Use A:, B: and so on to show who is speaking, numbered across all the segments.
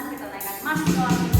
A: Tuhan, kita naikkan masih ke langit.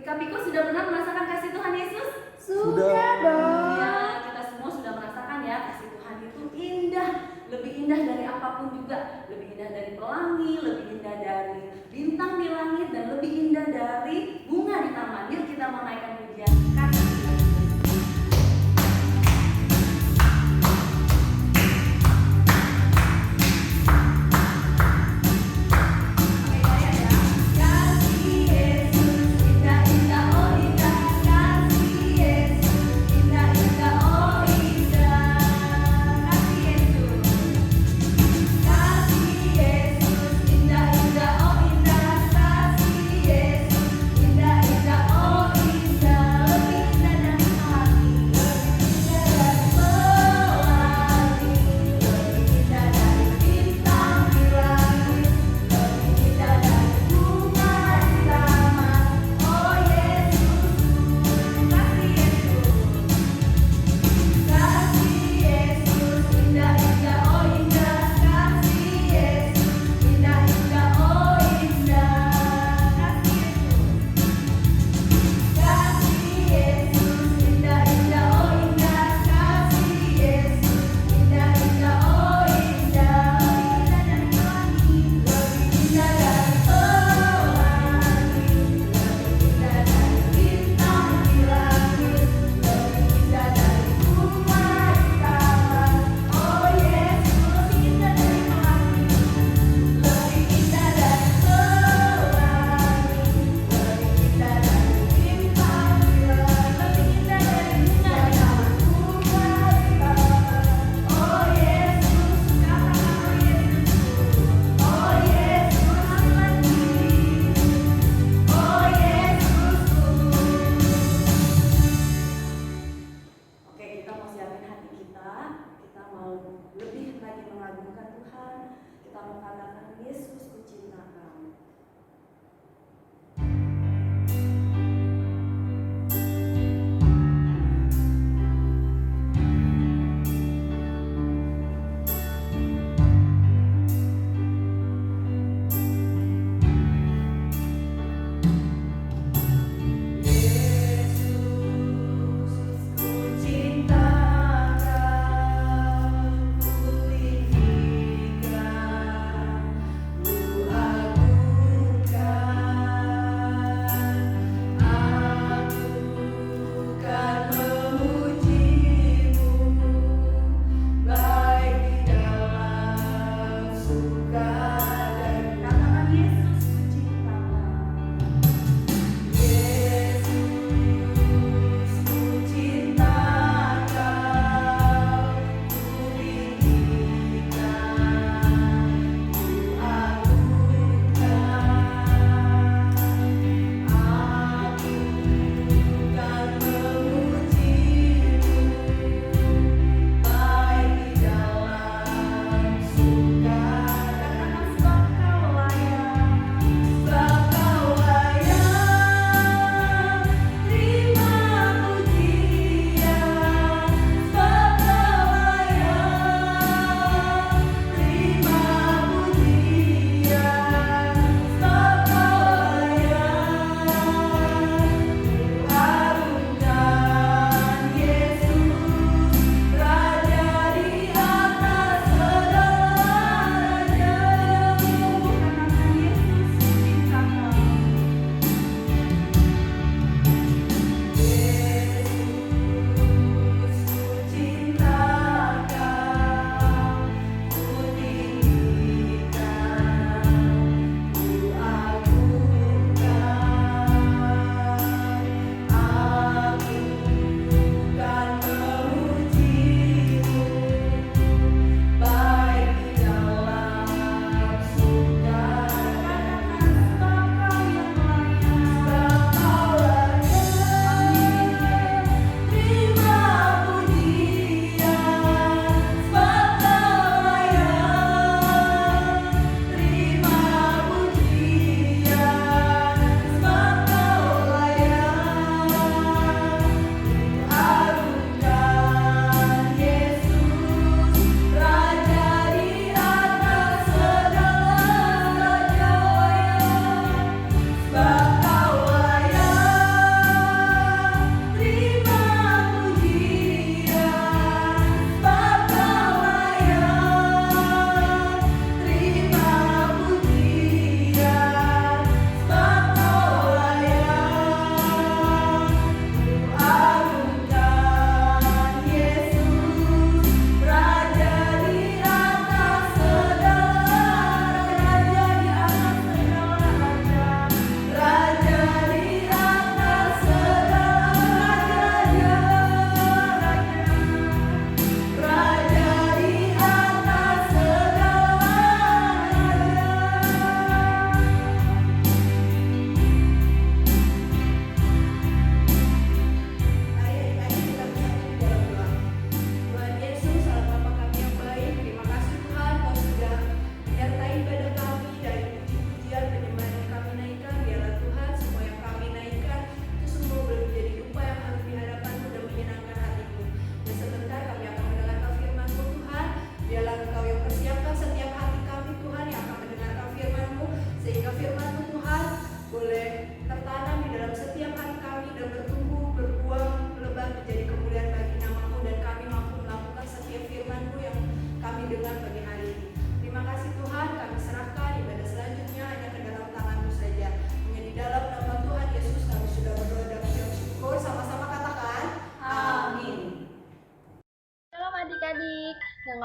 A: Pika-Piko sudah benar merasakan kasih Tuhan Yesus?
B: Sudah dong.
A: Ya, kita semua sudah merasakan ya, kasih Tuhan itu indah. Lebih indah dari apapun juga. Lebih indah dari pelangi, lebih indah dari bintang di langit, dan lebih indah dari bunga di taman. Yuk kita menaikkan pujian kasih.
C: Indah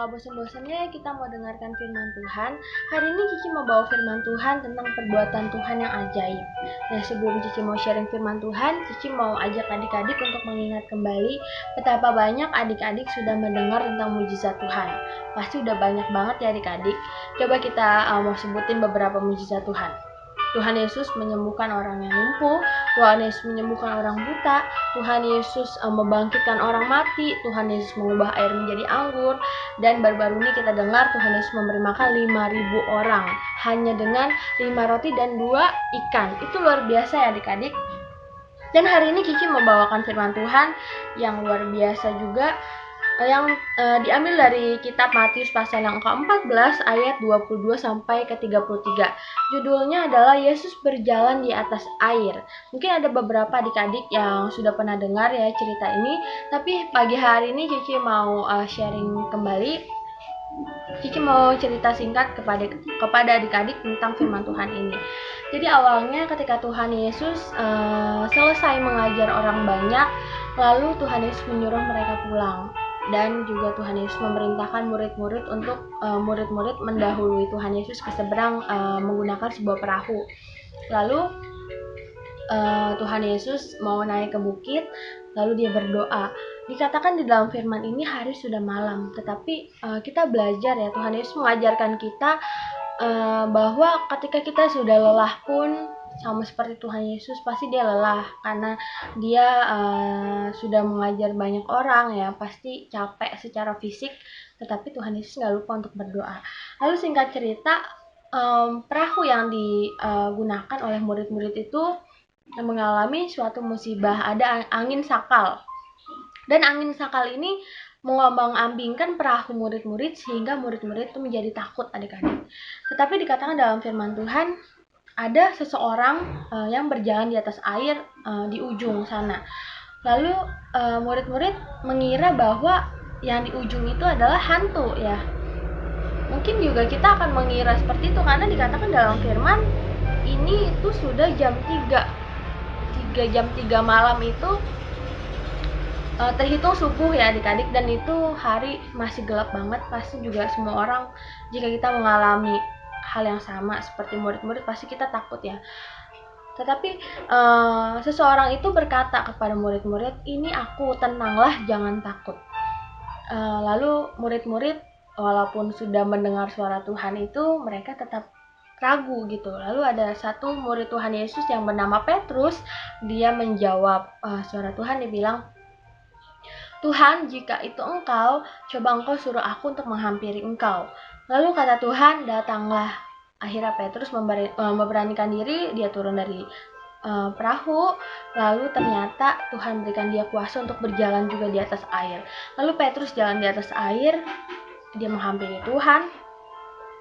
B: nggak bosan-bosannya kita mau dengarkan firman Tuhan. Hari ini Cici mau bawa firman Tuhan tentang perbuatan Tuhan yang ajaib. Nah, sebelum Cici mau sharing firman Tuhan, Cici mau ajak adik-adik untuk mengingat kembali betapa banyak adik-adik sudah mendengar tentang mujizat Tuhan. Pasti udah banyak banget ya adik-adik. Coba kita mau sebutin beberapa mujizat Tuhan. Tuhan Yesus menyembuhkan orang yang lumpuh, Tuhan Yesus menyembuhkan orang buta, Tuhan Yesus membangkitkan orang mati, Tuhan Yesus mengubah air menjadi anggur, dan baru-baru ini kita dengar Tuhan Yesus memberi makan 5.000 orang hanya dengan 5 roti dan 2 ikan. Itu luar biasa ya adik-adik. Dan hari ini Cici membawakan firman Tuhan yang luar biasa juga, yang diambil dari kitab Matius pasal yang ke-14 ayat 22 sampai ke 33. Judulnya adalah Yesus berjalan di atas air. Mungkin ada beberapa adik-adik yang sudah pernah dengar ya cerita ini, tapi pagi hari ini Cici mau sharing kembali. Cici mau cerita singkat kepada adik-adik tentang firman Tuhan ini. Jadi awalnya ketika Tuhan Yesus selesai mengajar orang banyak, lalu Tuhan Yesus menyuruh mereka pulang. Dan juga Tuhan Yesus memerintahkan murid-murid untuk murid-murid mendahului Tuhan Yesus ke seberang menggunakan sebuah perahu. Lalu Tuhan Yesus mau naik ke bukit, lalu dia berdoa. Dikatakan di dalam firman ini hari sudah malam, tetapi kita belajar ya, Tuhan Yesus mengajarkan kita bahwa ketika kita sudah lelah pun, sama seperti Tuhan Yesus, pasti dia lelah karena dia sudah mengajar banyak orang ya, pasti capek secara fisik, tetapi Tuhan Yesus nggak lupa untuk berdoa. Lalu singkat cerita, perahu yang digunakan oleh murid-murid itu mengalami suatu musibah, ada angin sakal. Dan angin sakal ini mengombang-ambingkan perahu murid-murid sehingga murid-murid itu menjadi takut adik-adik. Tetapi dikatakan dalam firman Tuhan, ada seseorang yang berjalan di atas air di ujung sana. Lalu murid-murid mengira bahwa yang di ujung itu adalah hantu ya. Mungkin juga kita akan mengira seperti itu karena dikatakan dalam firman ini itu sudah jam 3 malam itu terhitung subuh ya adik-adik, dan itu hari masih gelap banget. Pasti juga semua orang, jika kita mengalami hal yang sama seperti murid-murid, pasti kita takut ya. Tetapi seseorang itu berkata kepada murid-murid, ini aku, tenanglah, jangan takut. Lalu murid-murid walaupun sudah mendengar suara Tuhan itu, mereka tetap ragu gitu. Lalu ada satu murid Tuhan Yesus yang bernama Petrus, dia menjawab suara Tuhan, dia bilang, Tuhan, jika itu engkau, coba engkau suruh aku untuk menghampiri engkau. Lalu kata Tuhan, datanglah. Akhirnya Petrus memberanikan diri, dia turun dari perahu, lalu ternyata Tuhan berikan dia kuasa untuk berjalan juga di atas air. Lalu Petrus jalan di atas air, dia menghampiri Tuhan.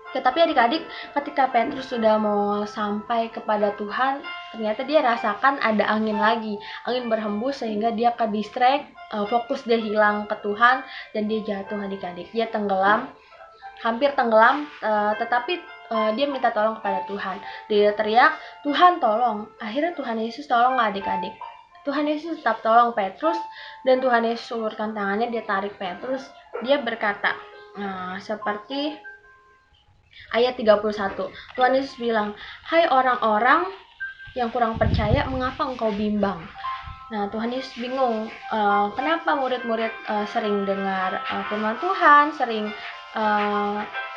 B: Tetapi adik-adik, ketika Petrus sudah mau sampai kepada Tuhan, ternyata dia rasakan ada angin lagi. Angin berhembus sehingga dia ke distract, fokus dia hilang ke Tuhan, dan dia jatuh adik-adik. Dia tenggelam, hampir tenggelam, tetapi dia minta tolong kepada Tuhan. Dia teriak, Tuhan tolong. Akhirnya Tuhan Yesus tolong adik-adik. Tuhan Yesus tetap tolong Petrus, dan Tuhan Yesus ulurkan tangannya, dia tarik Petrus. Dia berkata, seperti ayat 31, Tuhan Yesus bilang, hai orang-orang yang kurang percaya, mengapa engkau bimbang? Nah, Tuhan Yesus bingung, kenapa murid-murid sering dengar firman Tuhan, sering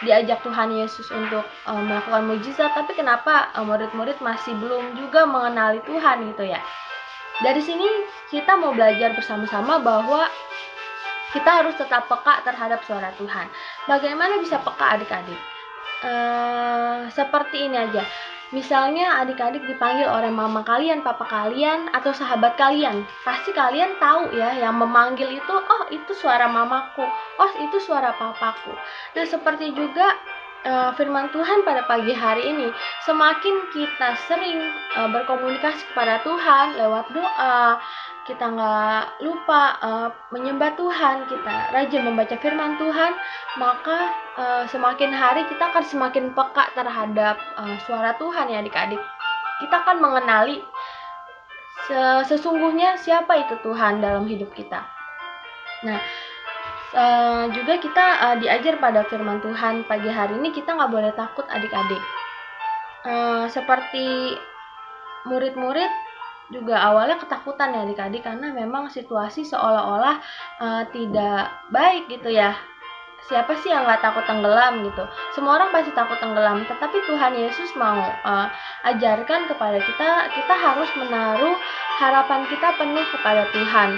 B: diajak Tuhan Yesus untuk melakukan mujizat, tapi kenapa murid-murid masih belum juga mengenali Tuhan gitu ya. Dari sini kita mau belajar bersama-sama bahwa kita harus tetap peka terhadap suara Tuhan. Bagaimana bisa peka adik-adik? Seperti ini aja. Misalnya adik-adik dipanggil oleh mama kalian, papa kalian, atau sahabat kalian. Pasti kalian tahu ya, yang memanggil itu, oh itu suara mamaku, oh itu suara papaku. Nah seperti juga firman Tuhan pada pagi hari ini, semakin kita sering berkomunikasi kepada Tuhan lewat doa, kita nggak lupa menyembah Tuhan, kita rajin membaca firman Tuhan, maka semakin hari kita akan semakin peka terhadap suara Tuhan ya adik-adik. Kita akan mengenali sesungguhnya siapa itu Tuhan dalam hidup kita. Nah, Juga kita diajar pada firman Tuhan pagi hari ini, kita nggak boleh takut adik-adik. Seperti murid-murid juga awalnya ketakutan ya adik-adik, karena memang situasi seolah-olah tidak baik gitu ya. Siapa sih yang nggak takut tenggelam gitu? Semua orang pasti takut tenggelam, tetapi Tuhan Yesus mau ajarkan kepada kita harus menaruh harapan kita penuh kepada Tuhan,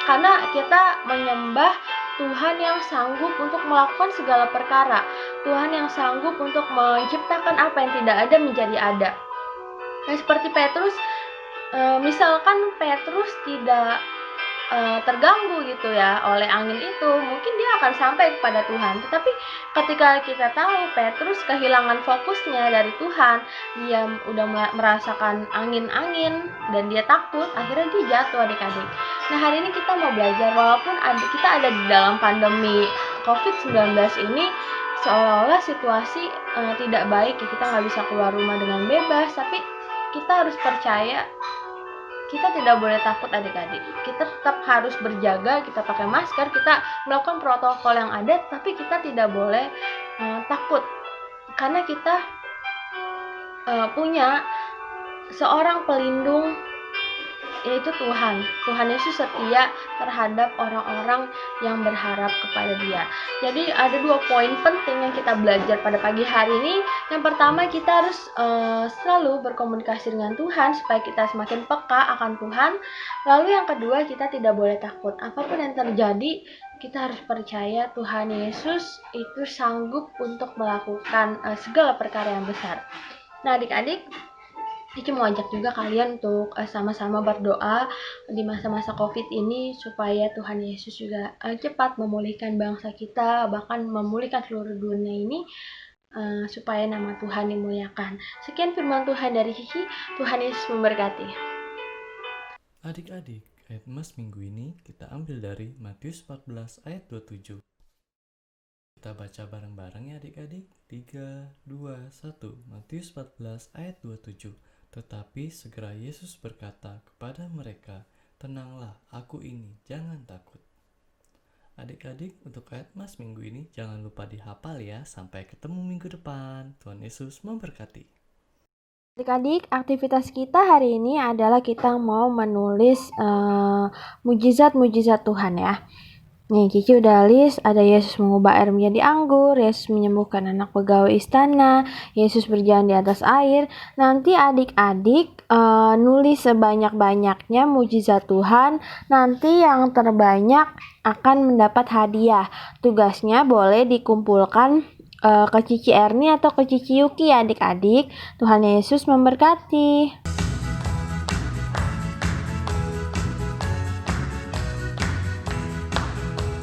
B: karena kita menyembah Tuhan yang sanggup untuk melakukan segala perkara, Tuhan yang sanggup untuk menciptakan apa yang tidak ada menjadi ada. Nah, seperti Petrus, misalkan Petrus tidak terganggu gitu ya oleh angin itu, mungkin dia akan sampai kepada Tuhan. Tetapi ketika kita tahu Petrus kehilangan fokusnya dari Tuhan, dia udah merasakan angin-angin dan dia takut, akhirnya dia jatuh adik-adik. Nah, hari ini kita mau belajar, walaupun kita ada di dalam pandemi COVID-19 ini, seolah-olah situasi tidak baik ya, kita nggak bisa keluar rumah dengan bebas, tapi kita harus percaya, kita tidak boleh takut adik-adik. Kita tetap harus berjaga, kita pakai masker, kita melakukan protokol yang ada, tapi kita tidak boleh takut, karena kita punya seorang pelindung, yaitu Tuhan. Tuhan Yesus setia terhadap orang-orang yang berharap kepada Dia. Jadi ada 2 poin penting yang kita belajar pada pagi hari ini. Yang pertama, kita harus selalu berkomunikasi dengan Tuhan supaya kita semakin peka akan Tuhan. Lalu yang kedua, kita tidak boleh takut. Apapun yang terjadi, kita harus percaya Tuhan Yesus itu sanggup untuk melakukan segala perkara yang besar. Nah, adik-adik, Cici mau ajak juga kalian untuk sama-sama berdoa di masa-masa COVID ini, supaya Tuhan Yesus juga cepat memulihkan bangsa kita, bahkan memulihkan seluruh dunia ini, supaya nama Tuhan dimuliakan. Sekian firman Tuhan dari Cici. Tuhan Yesus memberkati.
C: Adik-adik, ayat emas minggu ini kita ambil dari Matius 14 ayat 27. Kita baca bareng-bareng ya adik-adik. 3, 2, 1. Matius 14 ayat 27. Tetapi segera Yesus berkata kepada mereka, "Tenanglah, aku ini, jangan takut." Adik-adik, untuk ayat emas minggu ini jangan lupa dihafal ya. Sampai ketemu minggu depan. Tuhan Yesus memberkati.
B: Adik-adik, aktivitas kita hari ini adalah kita mau menulis mujizat-mujizat Tuhan ya. Nih, Cici udah list, ada Yesus mengubah air menjadi anggur, Yesus menyembuhkan anak pegawai istana, Yesus berjalan di atas air. Nanti adik-adik nulis sebanyak-banyaknya mujizat Tuhan, nanti yang terbanyak akan mendapat hadiah. Tugasnya boleh dikumpulkan ke Cici Erni atau ke Cici Yuki ya adik-adik. Tuhan Yesus memberkati.